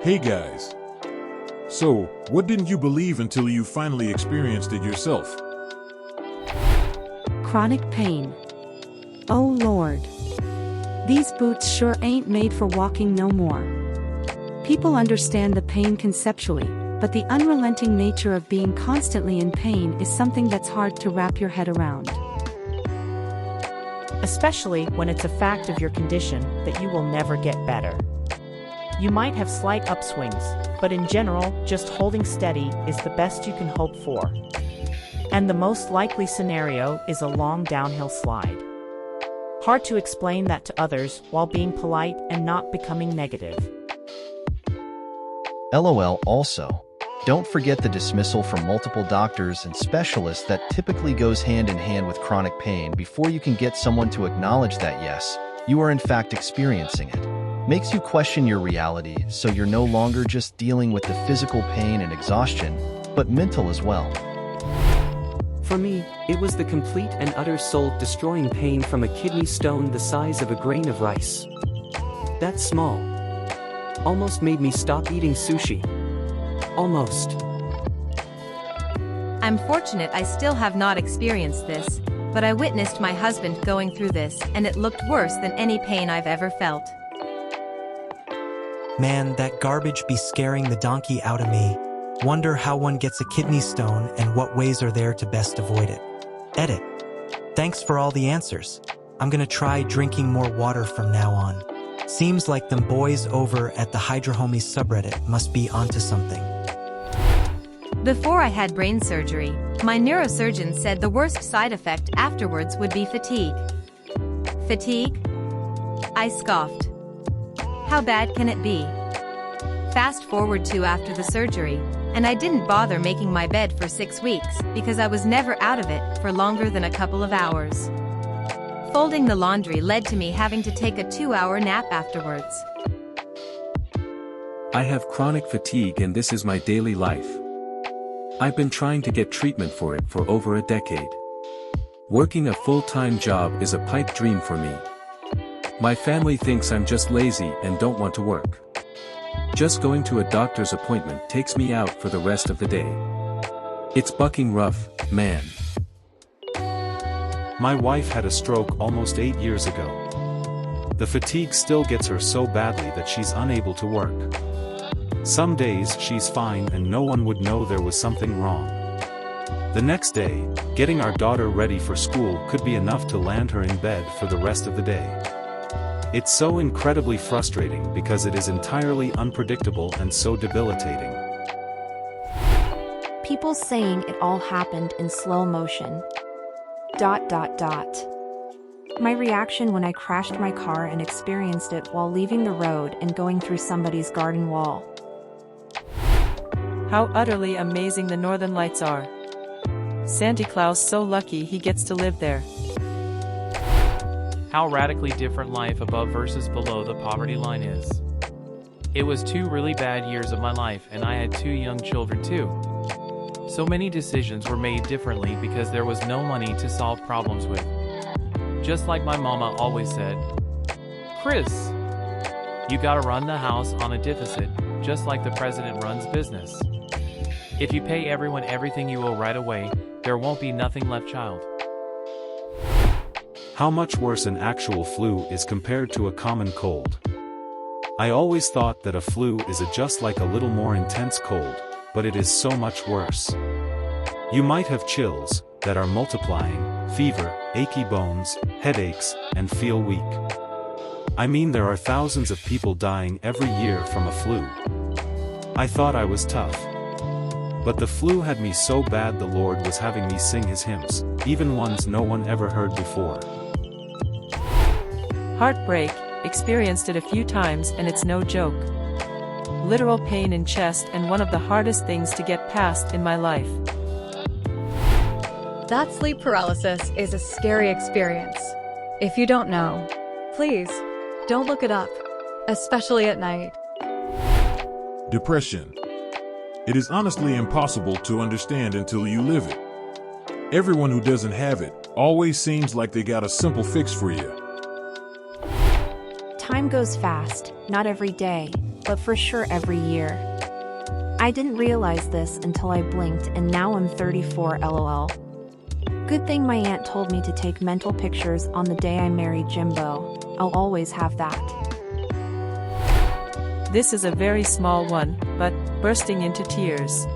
Hey guys. So, what didn't you believe until you finally experienced it yourself? Chronic pain. Oh Lord. These boots sure ain't made for walking no more. People understand the pain conceptually, but the unrelenting nature of being constantly in pain is something that's hard to wrap your head around. Especially when it's a fact of your condition that you will never get better. You might have slight upswings, but in general, just holding steady is the best you can hope for. And the most likely scenario is a long downhill slide. Hard to explain that to others while being polite and not becoming negative. LOL. Also, don't forget the dismissal from multiple doctors and specialists that typically goes hand in hand with chronic pain before you can get someone to acknowledge that yes, you are in fact experiencing it. Makes you question your reality, so you're no longer just dealing with the physical pain and exhaustion, but mental as well. For me, it was the complete and utter soul-destroying pain from a kidney stone the size of a grain of rice. That small. Almost made me stop eating sushi. Almost. I'm fortunate I still have not experienced this, but I witnessed my husband going through this and it looked worse than any pain I've ever felt. Man, that garbage be scaring the donkey out of me. Wonder how one gets a kidney stone and what ways are there to best avoid it. Edit. Thanks for all the answers. I'm gonna try drinking more water from now on. Seems like them boys over at the Hydra Homies subreddit must be onto something. Before I had brain surgery, my neurosurgeon said the worst side effect afterwards would be fatigue. Fatigue? I scoffed. How bad can it be? Fast forward to after the surgery, and I didn't bother making my bed for 6 weeks because I was never out of it for longer than a couple of hours. Folding the laundry led to me having to take a 2-hour nap afterwards. I have chronic fatigue and this is my daily life. I've been trying to get treatment for it for over a decade. Working a full-time job is a pipe dream for me. My family thinks I'm just lazy and don't want to work. Just going to a doctor's appointment takes me out for the rest of the day. It's bucking rough, man. My wife had a stroke almost 8 years ago. The fatigue still gets her so badly that she's unable to work. Some days she's fine and no one would know there was something wrong. The next day, getting our daughter ready for school could be enough to land her in bed for the rest of the day. It's so incredibly frustrating because it is entirely unpredictable and so debilitating. People saying it all happened in slow motion. ... My reaction when I crashed my car and experienced it while leaving the road and going through somebody's garden wall. How utterly amazing the Northern Lights are. Santa Claus so lucky he gets to live there. How radically different life above versus below the poverty line is. It was 2 really bad years of my life and I had 2 young children too. So many decisions were made differently because there was no money to solve problems with. Just like my mama always said, Chris, you gotta run the house on a deficit, just like the president runs business. If you pay everyone everything you owe right away, there won't be nothing left, child. How much worse an actual flu is compared to a common cold. I always thought that a flu is just like a little more intense cold, but it is so much worse. You might have chills that are multiplying, fever, achy bones, headaches, and feel weak. I mean, there are thousands of people dying every year from a flu. I thought I was tough. But the flu had me so bad the Lord was having me sing his hymns, even ones no one ever heard before. Heartbreak, experienced it a few times and it's no joke. Literal pain in chest and one of the hardest things to get past in my life. That sleep paralysis is a scary experience. If you don't know, please, don't look it up, especially at night. Depression. It is honestly impossible to understand until you live it. Everyone who doesn't have it always seems like they got a simple fix for you. Time goes fast, not every day, but for sure every year. I didn't realize this until I blinked and now I'm 34 LOL. Good thing my aunt told me to take mental pictures on the day I married Jimbo. I'll always have that. This is a very small one, but bursting into tears.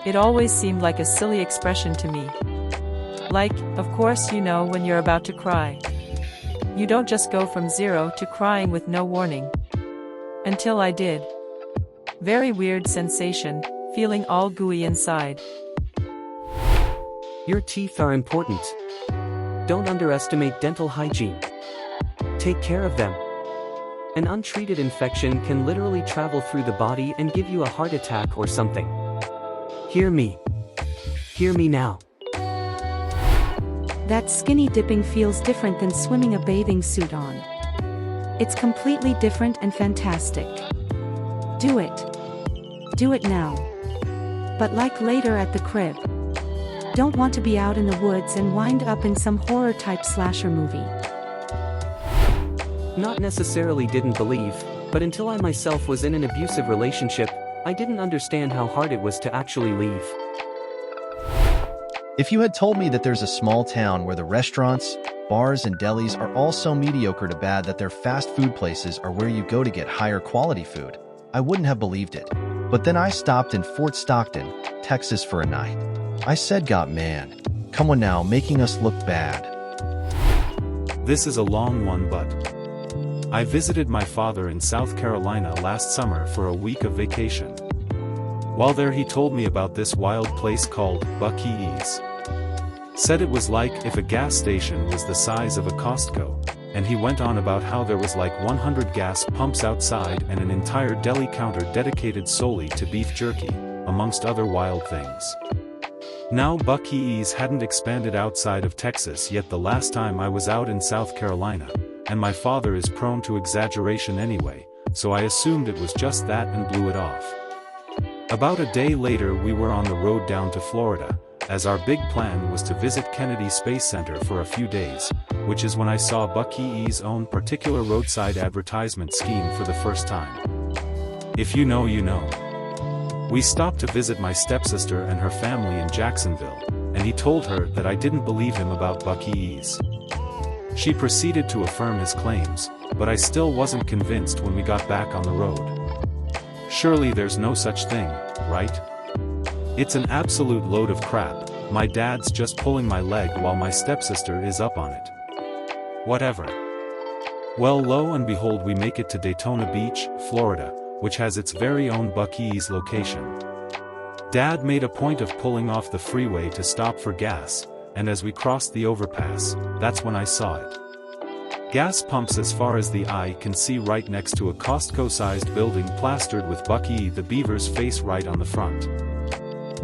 It always seemed like a silly expression to me. Like, of course you know when you're about to cry. You don't just go from 0 to crying with no warning. Until I did. Very weird sensation, feeling all gooey inside. Your teeth are important. Don't underestimate dental hygiene. Take care of them. An untreated infection can literally travel through the body and give you a heart attack or something. Hear me. Hear me now. That skinny dipping feels different than swimming a bathing suit on. It's completely different and fantastic. Do it. Do it now. But like later at the crib. Don't want to be out in the woods and wind up in some horror-type slasher movie. Not necessarily didn't believe, but until I myself was in an abusive relationship, I didn't understand how hard it was to actually leave. If you had told me that there's a small town where the restaurants, bars, and delis are all so mediocre to bad that their fast food places are where you go to get higher quality food, I wouldn't have believed it. But then I stopped in Fort Stockton, Texas for a night. I said, God, man, come on now, making us look bad. This is a long one, but I visited my father in South Carolina last summer for a week of vacation. While there he told me about this wild place called Buc-ee's. Said it was like if a gas station was the size of a Costco, and he went on about how there was like 100 gas pumps outside and an entire deli counter dedicated solely to beef jerky, amongst other wild things. Now Buc-ee's hadn't expanded outside of Texas yet the last time I was out in South Carolina, and my father is prone to exaggeration anyway, so I assumed it was just that and blew it off. About a day later we were on the road down to Florida, as our big plan was to visit Kennedy Space Center for a few days, which is when I saw Buc-ee's own particular roadside advertisement scheme for the first time. If you know, you know. We stopped to visit my stepsister and her family in Jacksonville, and he told her that I didn't believe him about Buc-ee's. She proceeded to affirm his claims, but I still wasn't convinced when we got back on the road. Surely there's no such thing, right? It's an absolute load of crap. My dad's just pulling my leg while my stepsister is up on it. Whatever. Well, lo and behold, we make it to Daytona Beach, Florida, which has its very own Buc-ee's location. Dad made a point of pulling off the freeway to stop for gas, and as we crossed the overpass, that's when I saw it. Gas pumps as far as the eye can see right next to a Costco-sized building plastered with Buc-ee the Beaver's face right on the front.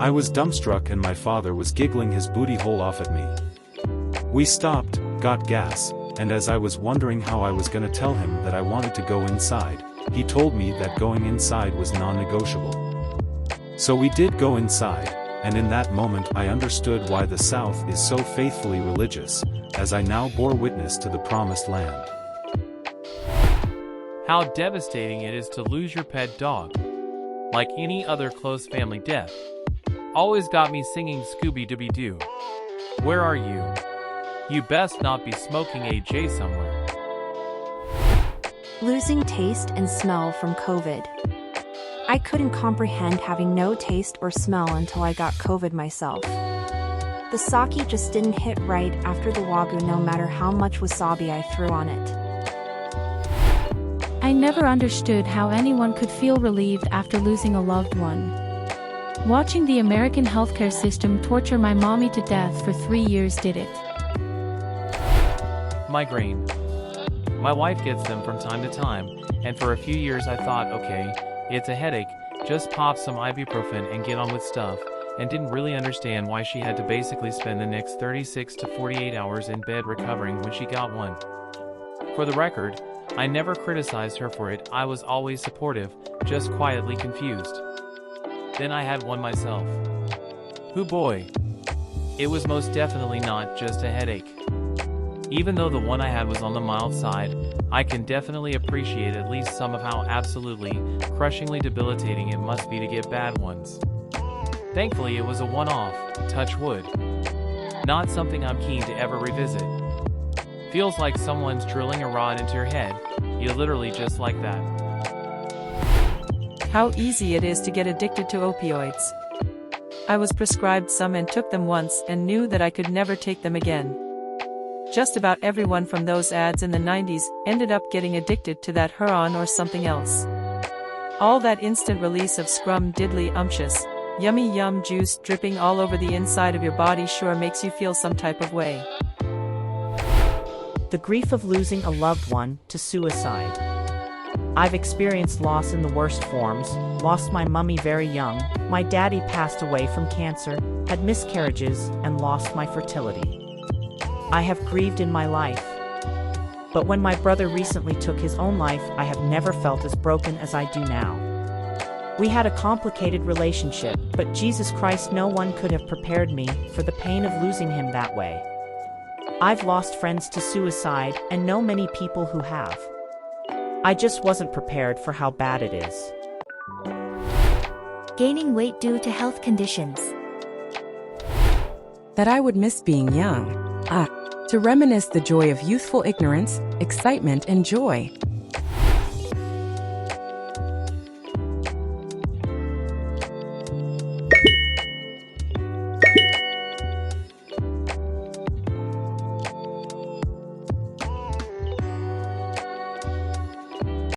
I was dumbstruck and my father was giggling his booty hole off at me. We stopped, got gas, and as I was wondering how I was gonna tell him that I wanted to go inside, he told me that going inside was non-negotiable. So we did go inside, and in that moment I understood why the South is so faithfully religious, as I now bore witness to the promised land. How devastating it is to lose your pet dog. Like any other close family death. Always got me singing Scooby-Dooby-Doo. Where are you? You best not be smoking a J somewhere. Losing taste and smell from COVID. I couldn't comprehend having no taste or smell until I got COVID myself. The sake just didn't hit right after the wagyu no matter how much wasabi I threw on it. I never understood how anyone could feel relieved after losing a loved one. Watching the American healthcare system torture my mommy to death for 3 years did it. Migraine. My wife gets them from time to time, and for a few years I thought, okay, it's a headache, just pop some ibuprofen and get on with stuff, and didn't really understand why she had to basically spend the next 36 to 48 hours in bed recovering when she got one. For the record, I never criticized her for it, I was always supportive, just quietly confused. Then I had one myself. Hoo boy. It was most definitely not just a headache. Even though the one I had was on the mild side, I can definitely appreciate at least some of how absolutely, crushingly debilitating it must be to get bad ones. Thankfully it was a one-off, touch wood. Not something I'm keen to ever revisit. Feels like someone's drilling a rod into your head, you literally just like that. How easy it is to get addicted to opioids. I was prescribed some and took them once and knew that I could never take them again. Just about everyone from those ads in the 90s ended up getting addicted to that heroin or something else. All that instant release of scrum diddly umptious, yummy yum juice dripping all over the inside of your body sure makes you feel some type of way. The grief of losing a loved one to suicide. I've experienced loss in the worst forms, lost my mummy very young, my daddy passed away from cancer, had miscarriages, and lost my fertility. I have grieved in my life. But when my brother recently took his own life, I have never felt as broken as I do now. We had a complicated relationship, but Jesus Christ, no one could have prepared me for the pain of losing him that way. I've lost friends to suicide and know many people who have. I just wasn't prepared for how bad it is. Gaining weight due to health conditions. That I would miss being young. To reminisce the joy of youthful ignorance, excitement, and joy.